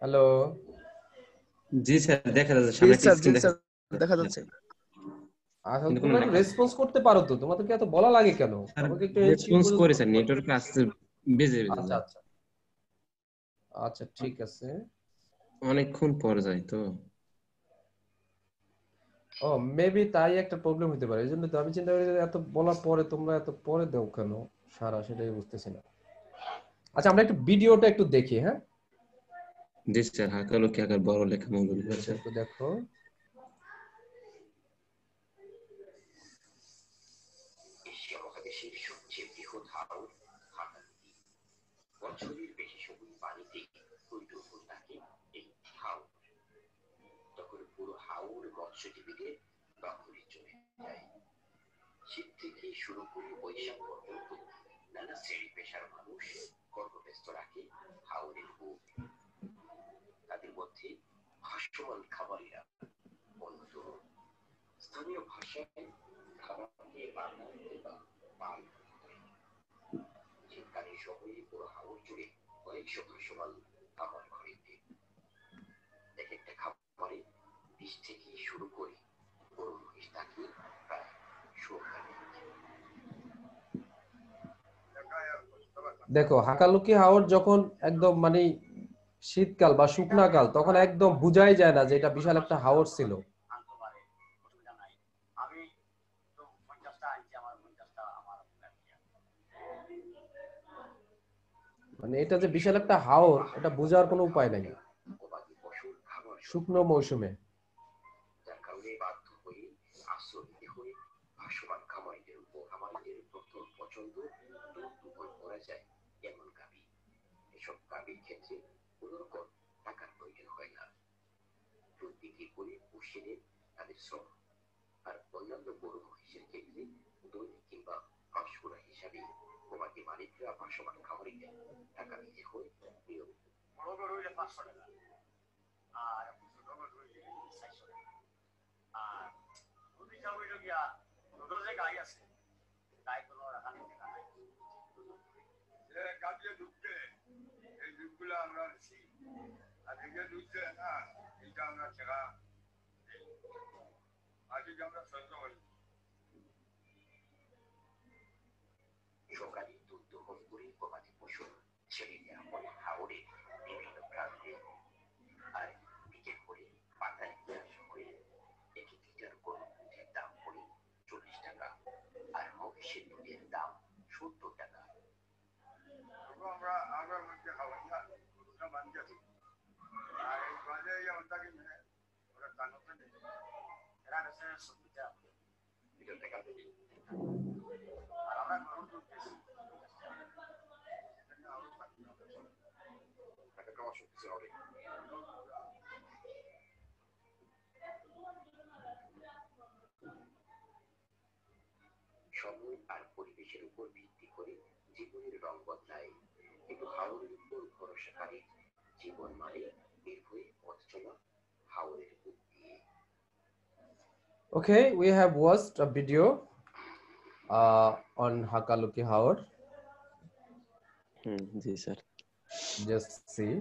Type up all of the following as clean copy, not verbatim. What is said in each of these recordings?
Hello. জি sir, দেখা যাচ্ছে জি সামনে একটা স্যার, জি স্ক্রিন দেখা স্যার, দেখা যাচ্ছে। আচ্ছা, কিন্তু কোনো তোমরা একটু রেসপন্স করতে পারো তো, তোমাদেরকে এত বলা লাগে কেন? স্যার আমাকে একটু এনসিউ রেসপন্স পর্যন্ত করে করতে স্যার, পারো। নেটওয়ার্ক আসছে বেজে বেজে আচ্ছা যায়, আচ্ছা আচ্ছা, ঠিক আছে। অনেকক্ষণ পর যায় তো। ও, মেবি তাই একটা প্রবলেম হতে পারে, এই জন্য তো আমি চিন্তা করি যে এত বলার পরে তোমরা এত পরে দাও কেন সারা, সেটাই বুঝতেছি না। আচ্ছা, আমরা একটু ভিডিওটা একটু দেখি, হ্যাঁ? জি স্যার, হাকালো কি আকার বড় লেখা মৌলভী ভিডিওটা স্যার। একটু দেখো। এশিয়া মহাদেশের সবচেয়ে বৃহৎ হাওর হাকালুকি। বছরের বেশি সময় পানিতে টইটুম্বুর থাকে এই হাওর। তখন পুরো হাওর মৎস্যজীবীদের দখলে চলে যায়। শীত থেকে শুরু করে বৈশাখ পর্যন্ত নানা শ্রেণী পেশার মানুষ কর্মব্যস্ত রাখে হাওরের বুক। তাদের মধ্যে ভাসমান খামারিরা অন্যতম। স্থানীয় ভাষায় খাবারকে বাংলাতে বা পাল বলে। শীতকালীন সময়ে পুরো হাওর জুড়ে কয়েকশো ভাসমান খাবার ঘরেতে। এক একটা খাবারে 20 থেকে শুরু করে গরু মহিষ থাকে প্রায় 100 খানেক। দেখো, হাকালুকি হাওর যখন একদম মানে শীতকাল বা শুকনাকাল, তখন একদম বুঝাই যায় না যে এটা বিশাল একটা হাওর ছিল। মানে এটা যে বিশাল একটা হাওর, এটা বোঝার কোনো উপায় নাই গবাদি পশুর খাবার শুকনো মৌসুমে। যার কারণে বাধ্য হয়ে আশ্রয় নিতে হয় ভাসমান খামারিদের উপর। খামারিদের প্রথম পছন্দ দুধ দোহন করা যায় এমন গাভী। এসব গাভীর ক্ষেত্রে কোন রকম টাকার প্রয়োজন হয় না। দুধ বিক্রি করে পুষিয়ে নেন তাদের শ্রম। আর অন্যান্য গরু মহিষের ক্ষেত্রে দৈনিক কিংবা মাসুরা হিসাবে গবাদি মালিকরা ভাসমান খামারিদের টাকা দিতে হয় নিয়মিত। বড় গরু হইলে 500 টাকা, আর ছোট গরু হইলে 400 টাকা। আর দুধটা হইল গিয়া দুধের যে গাই আছে, গাই কোনো রাখা নেই, টাকা নাই। গাভীর দুধ দেয়, এই দুধগুলো আমরা দিচ্ছি। আর যে দুধ দেয় না, এটা আমরা টাকা দিই। আর যদি আমরা সহ্য করি। সকালে দুধ দহন করে গবাদি পশু ছেড়ে দেওয়া হয় হাওরে বিভিন্ন প্রান্তে। আর বিকেল করে পাতায় আসা হয়। 1 লিটার গরুর দুধের দাম পড়ে 40 টাকা, আর মহিষের দুধের দাম 70 টাকা। আমরা আমরা মধ্যে খাওয়াই না, গরুটা বান্ধে দিই। আর এই বাজে ওটাকে মেনে ওরা কানতে নেই। এরা কাছে 70 টাকা লিটার টাকা দেয়। আর আমরা গরুর দুধ বেশি টাকা কমা শক্তি হবে। সময় আর পরিবেশের উপর ভিত্তি করে জীবনের রং বদলায়, কিন্তু হাওরের উপর ভরসাকারী জীবন মানে নির্ভয়ে পথ চলা হাওরের বুক দিয়ে। Okay, we have watched a video on Hakaluki Haor. G sir. Just see.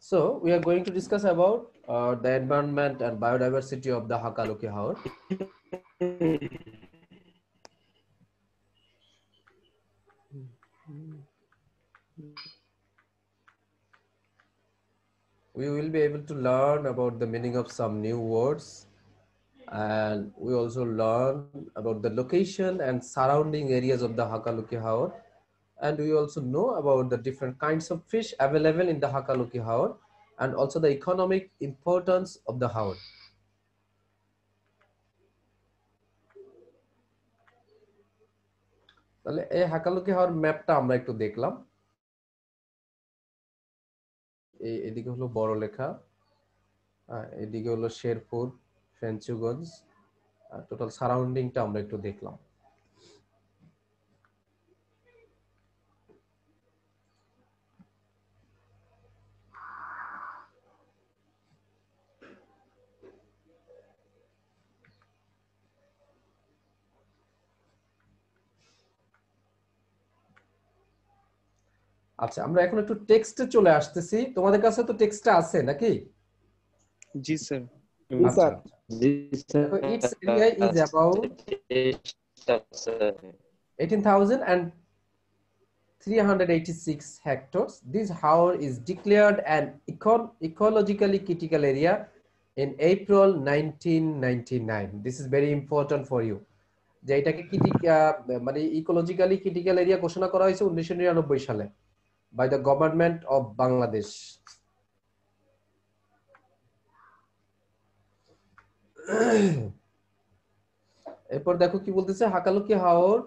So we are going to discuss about the environment and biodiversity of the Hakaluki Haor. We will be able to learn about the meaning of some new words, and we also learn about the location and surrounding areas of the Hakaluki Haor, and we also know about the different kinds of fish available in the Hakaluki Haor, and also the economic importance of the Haor. তাহলে এই হাকালুকি হাওর ম্যাপটা আমরা একটু দেখলাম। এদিকে হলো বড় লেখা, এদিকে হলো শেরপুর, ফেঞ্চুগঞ্জ, টোটাল সারাউন্ডিংটা আমরা একটু দেখলাম। আচ্ছা, আমরা এখন একটু টেক্সটে চলে আসতেছি। তোমাদের কাছে তো টেক্সটটা আছে নাকি? জি স্যার। আচ্ছা, দেখো its area is about 18,386 hectares. This however is declared an ecologically critical area in April 1999. This is very important for you. যে এটাকে মানে ইকোলজিক্যালি ক্রিটিক্যাল এরিয়া ঘোষণা করা হয়েছে 1999 সালে by the government of Bangladesh. এরপর দেখো কি বলতেছে, হাকালুকি হাওর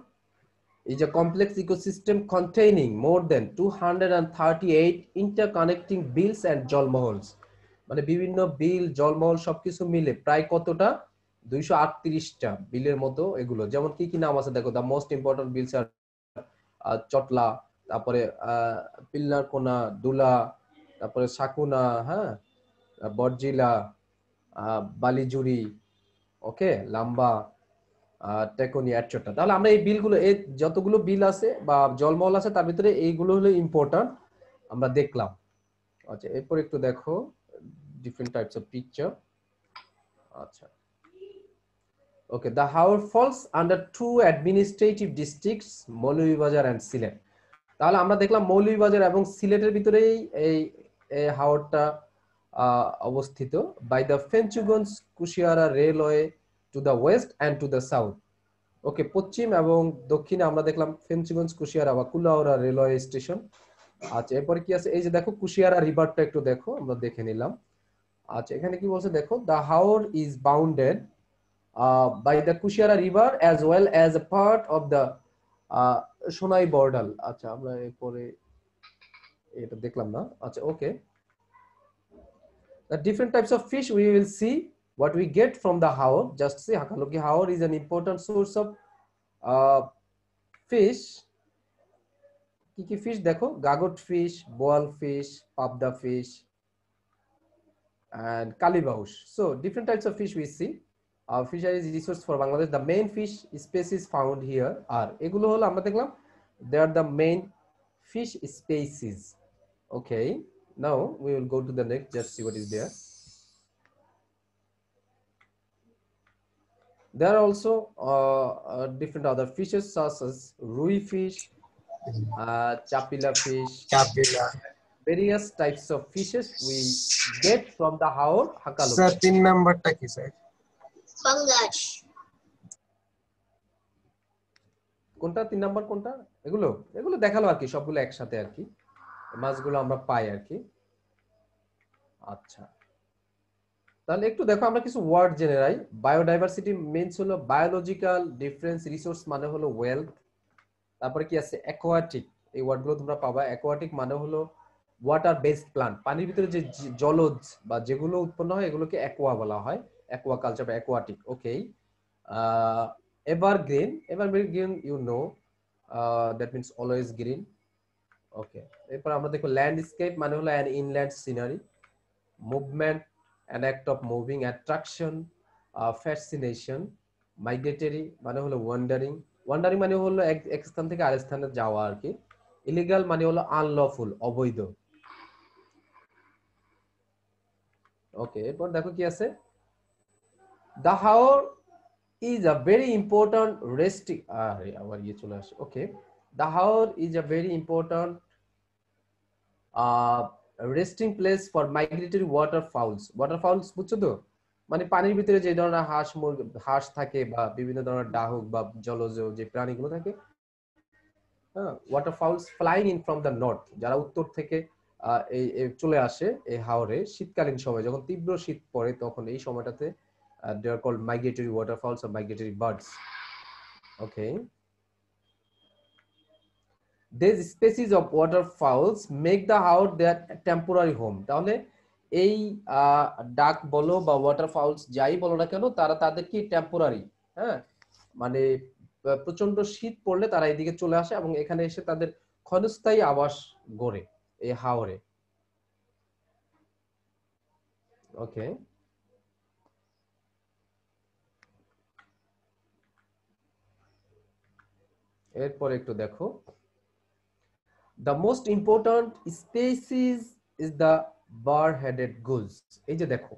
is a complex ecosystem containing more than 238 interconnecting bills and জলমহলস। মানে বিভিন্ন বিল জলমহল সবকিছু মিলে প্রায় কতটা, 238টা বিলের মতো এগুলো। যেমন কি কি নাম আছে দেখো, দ্য মোস্ট ইম্পর্টেন্ট বিলস আর চটলা, তারপরে পিল্লারকোনা, দুলা, তারপরে সাকুনা, হ্যাঁ, বরজিলা, বালিজুরি, ওকে, লাম্বা, টেকনি, এটসেট্রা। তাহলে আমরা এই বিলগুলো, এই যতগুলো বিল আছে বা জলমহল আছে তার ভিতরে এইগুলো হলো ইম্পর্টেন্ট, আমরা দেখলাম। আচ্ছা, এরপর একটু দেখো ডিফারেন্ট টাইপস অফ পিকচার। আচ্ছা, okay, the haor falls under two administrative districts, Moulvibazar and Sylhet. তাহলে আমরা দেখলাম মৌলভীবাজার এবং সিলেটের ভিতরেই এই হাওরটা অবস্থিত। By the Fenchuganj Kushiyara railway to the west end to the south. Okay, পশ্চিম এবং দক্ষিণে আমরা দেখলাম ফেঞ্চুগঞ্জ কুশিয়ারা বা কুলাউড়া রেলওয়ে স্টেশন। আচ্ছা, এরপরে কি আছে, এই যে দেখো কুশিয়ারা রিভারটা একটু দেখো, আমরা দেখে নিলাম। আচ্ছা, এখানে কি বলছে দেখো, the haor is bounded by the Kushiyara river as well as a part of the Sonai Bardal. আচ্ছা, আমরা এরপরে এটা দেখলাম না। আচ্ছা, ওকে, the different types of fish we will see what we get from the haor. Just see, Hakaluki haor is an important source of fish. কি fish দেখো, গাগট fish, boal fish, pabda fish and kalibahush. So different types of fish we see. Fisheries resource for Bangladesh. The main fish species found here are, এগুলো হলো আমরা দেখলাম, they are the main fish species. Okay, now we will go to the next, just see what is there. There are also different other fishes such as rui fish, chapila fish, various types of fishes we get from the haor Hakaluki. Sir 3 নাম্বারটা কি sir? পাঙ্গাস। কোনটা 3 number কোনটা? এগুলো এগুলো দেখালো আর কি, সবগুলো একসাথে আর কি, মাছগুলো আমরা পাই আর কি। আচ্ছা, তাহলে একটু দেখো আমরা কিছু ওয়ার্ড জেনে রাই। বায়োডাইভার্সিটি মিন্স হলো বায়োলজিক্যাল ডিফারেন্স, রিসোর্স মানে হলো ওয়েলথ। তারপরে কি আছে, অ্যাকোয়াটিক, এই ওয়ার্ডগুলো তোমরা পাবা। অ্যাকোয়াটিক মানে হলো ওয়াটার বেসড প্লান্ট, পানির ভিতরে যে জলজ বা যেগুলো উৎপন্ন হয় এগুলোকে অ্যাকোয়া বলা হয়, অ্যাকোয়া কালচার বা aquatic. Okay, evergreen, evergreen you know, that means always green. Okay, এরপর আমরা দেখো ল্যান্ডস্কেপ মানে হলো an inland scenery. Movement, an act of moving, attraction, fascination. Migratory মানে হলো ওয়ান্ডারিং, ওয়ান্ডারিং মানে হলো এক স্থান থেকে আরেক স্থানে যাওয়া আর কি। ইলিগাল মানে হলো আনলফুল, অবৈধ। ওকে, এরপর দেখো কি আছে, the haor is a very important resting, আবার ইয়ে চলে আসে। Okay, the haor is a very important resting place for migratory water fowls. Water fowls বুঝছো তো, মানে পানির ভিতরে যে ধরনের হাঁস থাকে বা বিভিন্ন ধরনের ডাহুক বা জলজ যে প্রাণীগুলো থাকে, হ্যাঁ, water fowls flying in from the north, যারা উত্তর থেকে এই চলে আসে এই হাওরে শীতকালীন সময়, যখন তীব্র শীত পড়ে তখন এই সময়টাতে they are called migratory water fowls or migratory birds. Okay, these species of waterfowls make the haor their temporary home. তাহলে এই ডাক বলো বা ওয়াটারফাউলস যাই বলো না কেন, তারা তাদের কি টেম্পোরারি হ্যাঁ, মানে প্রচন্ড শীত পড়লে তারা এদিকে চলে আসে এবং এখানে এসে তাদের ক্ষণস্থায়ী আবাস গড়ে এই হাওরে। ওকে, এরপর একটু দেখো, the most important species is the bar headed goose. এই যে দেখো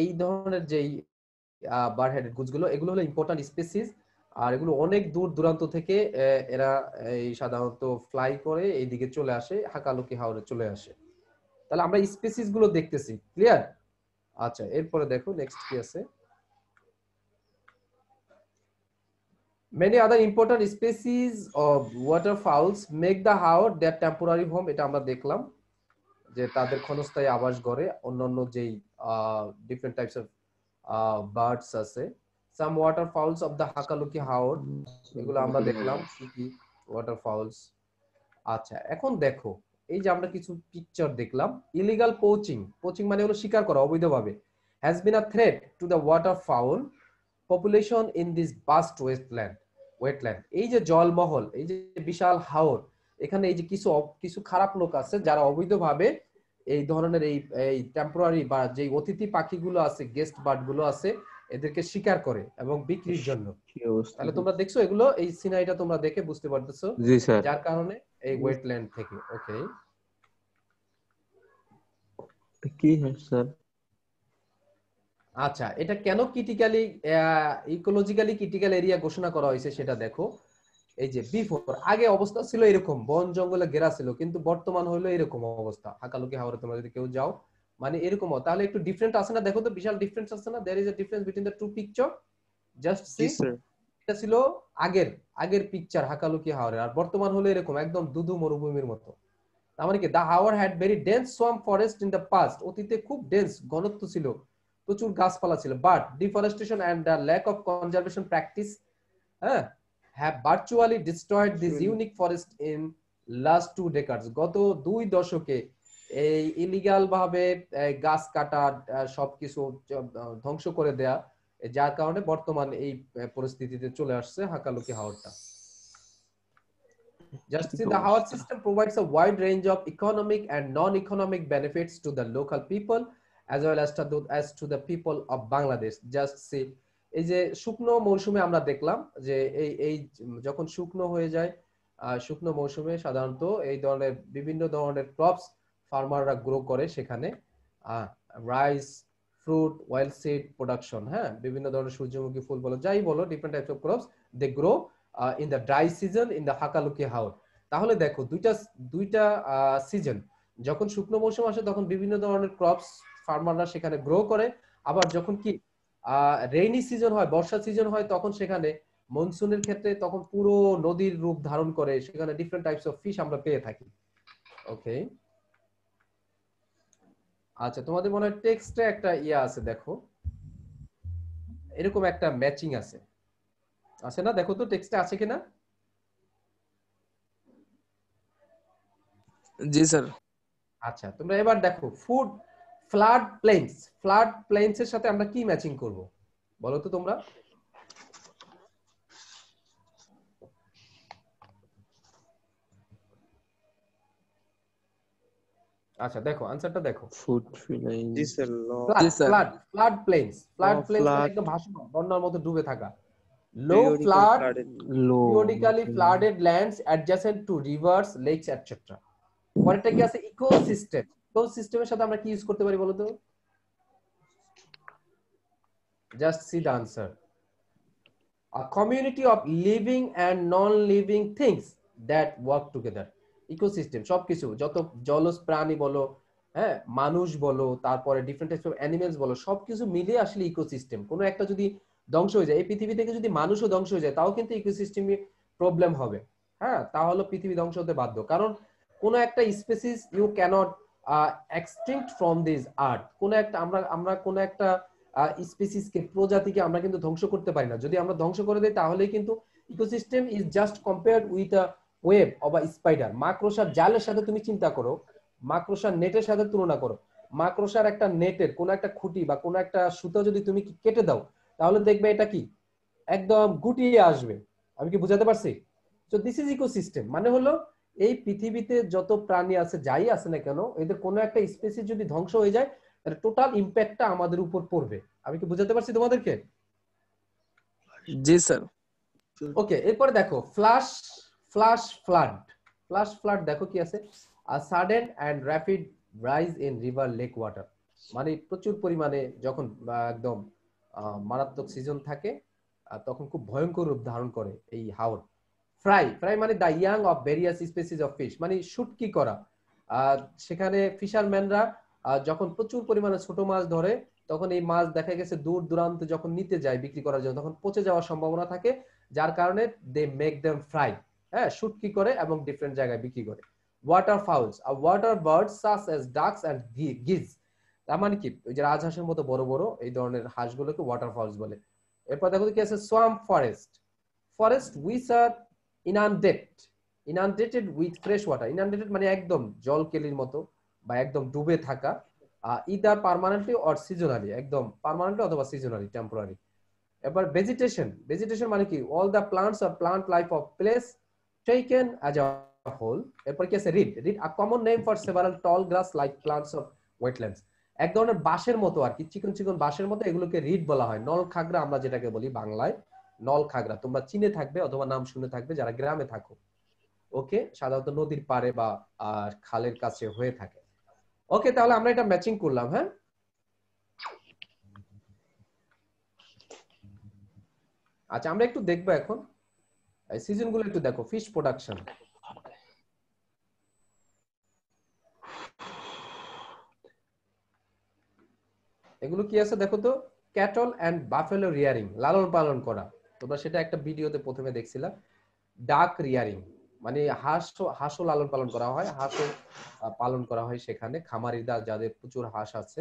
এই ধরনের যেই বার হেডেড গুজ গুলো, এগুলো হলো ইম্পর্ট্যান্ট স্পেসিস, আর এগুলো অনেক দূর দূরান্ত থেকে এরা এই সাধারণত ফ্লাই করে এইদিকে চলে আসে, হাকালুকি হাওরে চলে আসে। তাহলে আমরা স্পেসিস গুলো দেখতেছি, ক্লিয়ার? আচ্ছা, এরপরে দেখো নেক্সট কি আছে। Many other important species of waterfowls make the haor their temporary home. এটা আমরা দেখলাম যে তাদের ক্ষণস্থায়ী আবাস গড়ে অন্যান্য যেই ডিফারেন্ট টাইপস অফ বার্ডস আছে। সাম ওয়াটারফাউলস অফ দ্য হাকালুকি হাওর, এগুলো আমরা দেখলাম কি কি ওয়াটারফাউলস। আচ্ছা, এখন দেখো এই যে আমরা কিছু পিকচার দেখলাম। ইলিগাল পোচিং, পোচিং মানে হলো শিকার করা অবৈধভাবে, has been a threat to the waterfowl population in this vast wetland. এই যে জলমহল, এই যে বিশাল হাওর, এখানে এই যে কিছু খারাপ লোক আছে যারা অবৈধভাবে এই ধরনের এই টেম্পোরারি বা যে অতিথি পাখিগুলো আছে, গেস্ট বার্ড গুলো আছে, এদেরকে শিকার করে এবং বিক্রির জন্য। তাহলে তোমরা দেখছো এগুলো, এই সিনারিটা তোমরা দেখে বুঝতে পারতেছো, জি স্যার। যার কারণে এই ওয়েটল্যান্ড থেকে। ওকে, কি হ্যাঁ স্যার? আচ্ছা, এটা কেন ক্রিটিক্যালি ইকোলজিক্যালি ক্রিটিক্যাল এরিয়া ঘোষণা করা হয়েছে সেটা দেখো। এই যে বিফোর, আগে অবস্থা ছিল এরকম, বন জঙ্গলে ঘেরা ছিল, কিন্তু বর্তমান হলো এরকম অবস্থা। হাকালুকি হাওরে তোমরা যদি কেউ যাও, মানে এরকম, তাহলে একটু ডিফারেন্ট আছে না? দেখো তো, বিশাল ডিফারেন্স আছে না? There is a difference between the two picture, just see. জি স্যার। এটা ছিল আগের আগের পিকচার হাকালুকি হাওরে, আর বর্তমান হলো এরকম একদম দুধু মরুভূমির মতো। তার মানে কি, the haor had very dense swamp forest in the past, অতীতে খুব ডেন্স ঘনত্ব ছিল, প্রচুর গাছপালা ছিল, but deforestation and the lack of conservation practice have virtually destroyed this unique forest in last 2 decades. গত 2 দশকে এই ইলিগাল ভাবে গাছ কাটা, সবকিছু ধ্বংস করে দেয়া, যার কারণে বর্তমান এই পরিস্থিতিতে চলে আসছে Hakaluki হাওরটা। Just see, the Howard system provides a wide range of economic and non-economic benefits to the local people as well as to the people of Bangladesh. Just see, এই যে শুকনো মৌসুমে আমরা দেখলাম যে এই যখন শুকনো হয়ে যায়, শুকনো মৌসুমে সাধারণত এই ধরনের বিভিন্ন ধরনের ক্রপস ফার্মাররা গ্রো করে সেখানে, rice, fruit, oil seed production, হ্যাঁ, বিভিন্ন ধরনের সূর্যমুখী ফুল বলো, যাই বলো, different types of crops they grow in the dry season in the Hakaluki haor. তাহলে দেখো দুইটা সিজন, যখন শুকনো মৌসুম আসে তখন বিভিন্ন ধরনের ক্রপস ফার্মাররা সেখানে গ্রো করে, আবার যখন কি রেইনি সিজন হয়, বর্ষা সিজন হয়, তখন সেখানে মনসুনের ক্ষেত্রে তখন পুরো নদীর রূপ ধারণ করে, সেখানে ডিফারেন্ট টাইপস অফ ফিশ আমরা পেয়ে থাকি। ওকে, আচ্ছা, তোমাদের মনে হয় টেক্সটে একটা ইয়া আছে, দেখো এরকম একটা ম্যাচিং আছে না? দেখো তো টেক্সটে আছে কিনা। জি স্যার। আচ্ছা, তোমরা এবার দেখো ফ্লাড প্লেনস এর সাথে আমরা কি ম্যাচিং করব বলো তো তোমরা। আচ্ছা, দেখো আনসারটা দেখো। Flood plain. জি স্যার। ফ্লাড প্লেনস মানে একদম ভাসমান, বন্যার মতো ডুবে থাকা। Low flood, periodically flooded lands adjacent to rivers, lakes, etc. পরেরটা কি আছে? ইকোসিস্টেম। ইকোসিস্টেমের সাথে আমরা কি ইউজ করতে পারি বলো তো? Just see the answer. A community of living and non-living things that work together. Ecosystem সবকিছু, যত জলজ প্রাণী বলো, হ্যাঁ, মানুষ বলো, তারপরে ডিফারেন্ট টাইপস অফ অ্যানিমেলস বলো, সবকিছু মিলে আসলে ইকোসিস্টেম। কোনো একটা যদি ধ্বংস হয়ে যায়, এই পৃথিবী থেকে যদি মানুষও ধ্বংস হয়ে যায়, তাও কিন্তু ইকোসিস্টেমে প্রবলেম হবে। হ্যাঁ, তাহলে পৃথিবী ধ্বংস হতে বাধ্য, কারণ কোনো একটা species you cannot extinct from this earth. কোনো একটা আমরা কোনো একটা স্পিসিসকে, প্রজাতিকে আমরা কিন্তু ধ্বংস করতে পারি না। যদি আমরা ধ্বংস করে দেই তাহলে কিন্তু ecosystem is just compared with a web of a spider. মাকড়সার জালের সাথে তুমি চিন্তা করো, মাকড়সার নেটের সাথে তুলনা করো। মাকড়সার একটা নেটের কোনো একটা খুঁটি বা কোনো একটা সুতো যদি তুমি কেটে দাও, তাহলে দেখবে এটা কি একদম গুটিয়ে আসবে। আমি কি বুঝাতে পারছি? তো দিস ইজ ইকোসিস্টেম, মানে হলো এই পৃথিবীতে যত প্রাণী আছে যাই আছে না কেন, এদের কোনো একটা স্পেসিস যদি ধ্বংস হয়ে যায় তাহলে টোটাল ইম্প্যাক্টটা আমাদের উপর পড়বে। আমি কি বুঝাতে পারছি তোমাদেরকে? জি স্যার। ওকে, এরপরে দেখো flash flash flood. Flash flood দেখো কি আছে, a sudden and rapid rise in river lake water, মানে প্রচুর পরিমাণে যখন একদম মারাত্মক সিজন থাকে তখন খুব ভয়ঙ্কর রূপ ধারণ করে এই হাওর। ফ্রাই ফ্রাই মানে the young of various species of fish, মানে শুটকি করা। সেখানে ফিশারম্যানরা যখন প্রচুর পরিমাণে ছোট মাছ ধরে তখন এই মাছ দেখা গেছে দূর দূরান্তে যখন নিতে যায় বিক্রি করার জন্য তখন পচে যাওয়ার সম্ভাবনা থাকে, যার কারণে দে মেক দেম ফ্রাই, হ্যাঁ শুটকি করে এবং ডিফারেন্ট জায়গায় বিক্রি করে। ওয়াটার ফাউলস আর water birds such as ducks and geese, তার মানে কি ওই যে রাজহাঁসের মতো বড় বড় এই ধরনের হাঁসগুলোকে ওয়াটার ফাউলস বলে। এরপর দেখো কি আছে swamp forest, forest which are inundated with fresh water. Inundated মানে একদম জল কেলির মতো বা একদম ডুবে থাকা, ইদার পার্মানেন্টলি অর সিজনালি, একদম পার্মানেন্টলি অথবা সিজনালি টেম্পোরারি। এবার ভেজিটেশন, ভেজিটেশন মানে কি all the plants or plant life of place taken as a whole. এরপর কি আছে reed, reed a common name for several tall grass like plants of wetlands. এক ধরনের বাঁশের মতো আর কি, চিকন চিকন বাঁশের মতো, এগুলোকে রিড বলা হয়। নল খাগড়া আমরা যেটাকে বলি বাংলায় নল খাগড়া, তোমরা চিনে থাকবে অথবা নাম শুনে থাকবে যারা গ্রামে থাকো। ওকে, সাধারণত নদীর পাড়ে বা খালের কাছে হয়ে থাকে। ওকে, তাহলে আমরা এটা ম্যাচিং করলাম। হ্যাঁ, আচ্ছা আমরা একটু দেখবো এখন সিজন গুলো একটু দেখো। ফিশ প্রোডাকশন, এগুলো কি আছে দেখো তো। ক্যাটল এন্ড বাফেলো রিয়ারিং, লালন পালন করা, তোমরা সেটা একটা ভিডিওতে প্রথমে দেখছিলা। ডাক রিয়ারিং মানে হাঁসও লালন পালন করা হয়, হাঁসও পালন করা হয় সেখানে খামারিরা যাদের প্রচুর হাঁস আছে।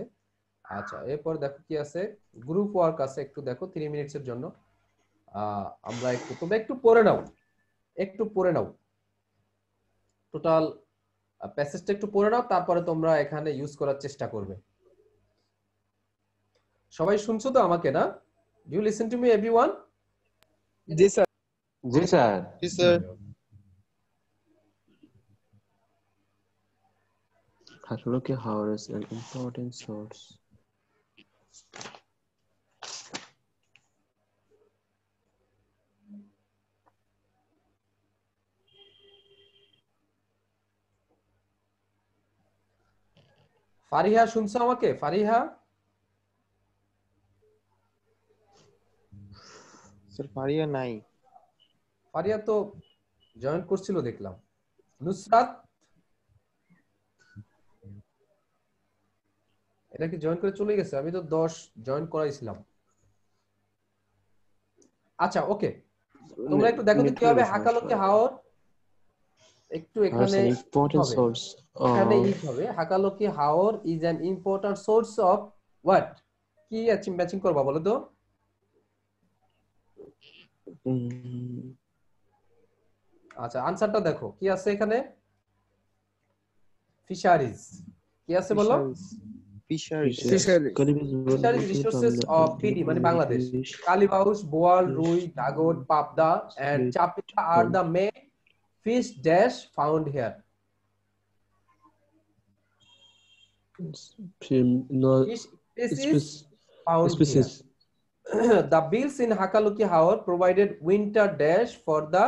আচ্ছা, এরপর দেখো কি আছে গ্রুপ ওয়ার্ক আছে, একটু দেখো 3 মিনিটসের জন্য। আমরা একটু, তোমরা একটু পড়ে নাও, একটু পড়ে নাও টোটাল প্যাসেজটা একটু পড়ে নাও, তারপরে তোমরা এখানে ইউজ করার চেষ্টা করবে। সবাই শুনছো তো আমাকে না? Do you listen to me everyone? জি স্যার। জি স্যার। জি sir. Hakalaki Howard is an important source. Fariha শুনছো আমাকে? ফারিহা? স্যার ফারিয়া নাই। ফারিহা তো জয়েন করছিল দেখলাম। নুসরাত, এটা কি জয়েন করে চলে গেছে? আমি তো 10 জয়েন করাইছিলাম। আচ্ছা ওকে, তোমরা একটু দেখো তো কি হবে। হাকালকি হাওর একটু এখানে important হবে, source এখানে of ইট হবে। হাকালকি হাওর is an important source of what? কি আছে ম্যাচিং করবা বলো তো? আচ্ছা আনসারটা দেখো কি আছে এখানে। ফিশারিজ, কি আছে বলো? ফিশারিজ। ফিশারিজ রিসোর্সেস অফ পিডি মানে বাংলাদেশ। কালিবাউস, বোয়াল, রুই, গাগর, পাবদা এন্ড চাপিলা আর the main fish dash found here. Fish species found here. The bills in Hakaluki Haor provided winter dash for the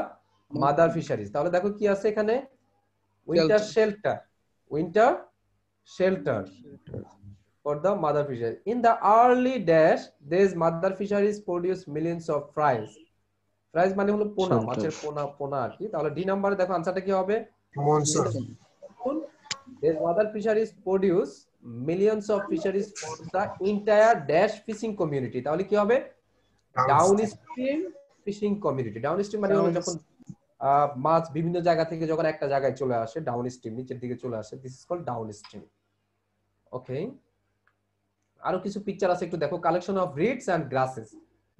mother fisheries. তাহলে দেখো কি আছে এখানে, winter shelter, winter shelter for the mother fisheries. In the early dash, these mother fisheries produce millions of fries. ফ্রাইজ মানে হলো পোনা, মাছের পোনা, পোনা আর কি। তাহলে ডি নাম্বারে দেখো আনসারটা কি হবে? Monsoon. These mother fisheries produce millions of fisheries for the entire dash fishing community. তাহলে কি হবে? Downstream fishing community. ডাউনস্ট্রিম মানে হলো যখন মাছ বিভিন্ন জায়গা থেকে যখন একটা জায়গায় চলে আসে, ডাউনস্ট্রিম নিচের দিকে চলে আসে, this is called downstream. Okay, আরো কিছু পিকচার আছে একটু দেখো। Collection of reeds and grasses,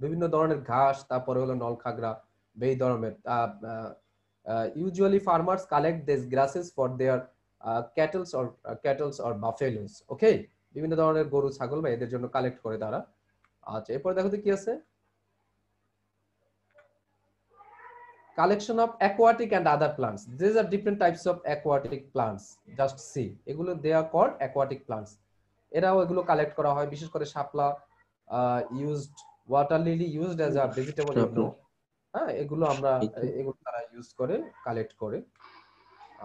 বিভিন্ন ধরনের ঘাস, তারপরে হলো নলখাগড়া, এই ধরনের। Usually farmers collect this grasses for their cattles or buffaloes. Okay, বিভিন্ন ধরনের গরু ছাগল বা এদের জন্য কালেক্ট করে তারা। আচ্ছা এরপর দেখো তো কি আছে। collection of aquatic and other plants. These are different types of aquatic plants. Just see, এগুলো they are called aquatic plants. এরাও এগুলো কালেক্ট করা হয়, বিশেষ করে শাপলা used, water lily used as a vegetable, you know. হ্যাঁ, এগুলো আমরা এগুলো তারা ইউজ করে, কালেক্ট করে।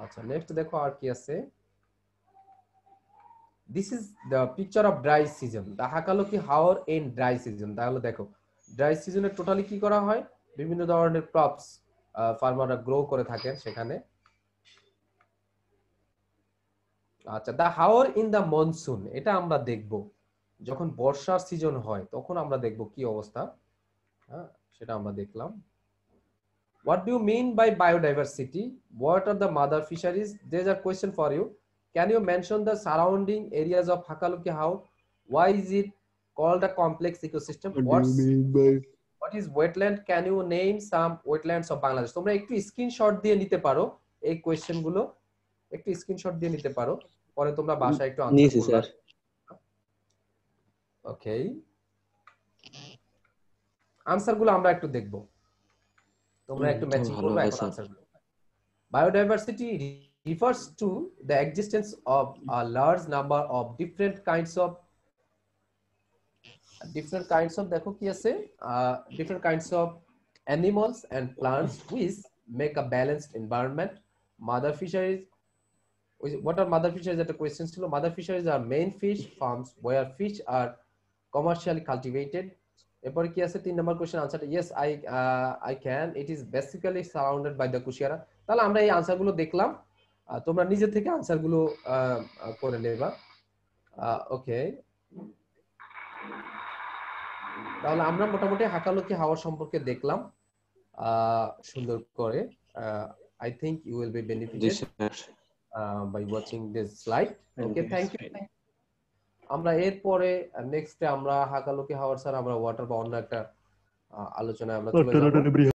আচ্ছা, নেক্সট দেখো আর কি আছে। This is the picture of dry season, the Hakaluki Haor in dry season। তাহলে দেখো ড্রাই সিজনে টোটালি কি করা হয়, বিভিন্ন ধরনের ক্রপস ফার্মাররা গ্রো করে থাকেন সেখানে। আচ্ছা, দা হাওর ইন দা মনসুন, এটা আমরা দেখব যখন বর্ষার সিজন হয় তখন আমরা দেখব কি অবস্থা। হ্যাঁ, সেটা আমরা দেখলাম। What do you mean by biodiversity? What are the mother fisheries? There's a question for you. Can you mention the surrounding areas of Hakaluki Haor? Why is it called a complex ecosystem? What is wetland? Can you name some wetlands of Bangladesh? তোমরা একটু screenshot দিয়ে নিতে পারো এই question গুলো, একটু screenshot দিয়ে নিতে পারো, পরে তোমরা বাসায় একটু আনসার করবে। ওকে, আনসার গুলো আমরা একটু দেখব, তোমরা একটু ম্যাচিং করবে এখন আনসার গুলো। Biodiversity refers to the existence of a large number of different kinds of দেখো কি আছে, different kinds of animals and plants which make a balanced environment. Mother fisheries, what are mother fisheries? That a question ছিল। Mother fisheries are main fish farms where fish are commercially cultivated. এরপর কি আছে 3 number question answer, yes I can, it is basically surrounded by the Kushiyara. তাহলে আমরা এই answer গুলো দেখলাম, তোমরা নিজে থেকে আনসার গুলো করে নেবা। ওকে, তাহলে আমরা মোটামুটি হাকালুকি হাওর সম্পর্কে দেখলাম সুন্দর করে। I think you will be benefited by watching this slide. Okay, thank you. আমরা এরপরে নেক্সটে আমরা হাকালুকি হাওর স্যার আমরা ওয়াটার বা অন্য একটা আলোচনায় আমরা চলে যাব।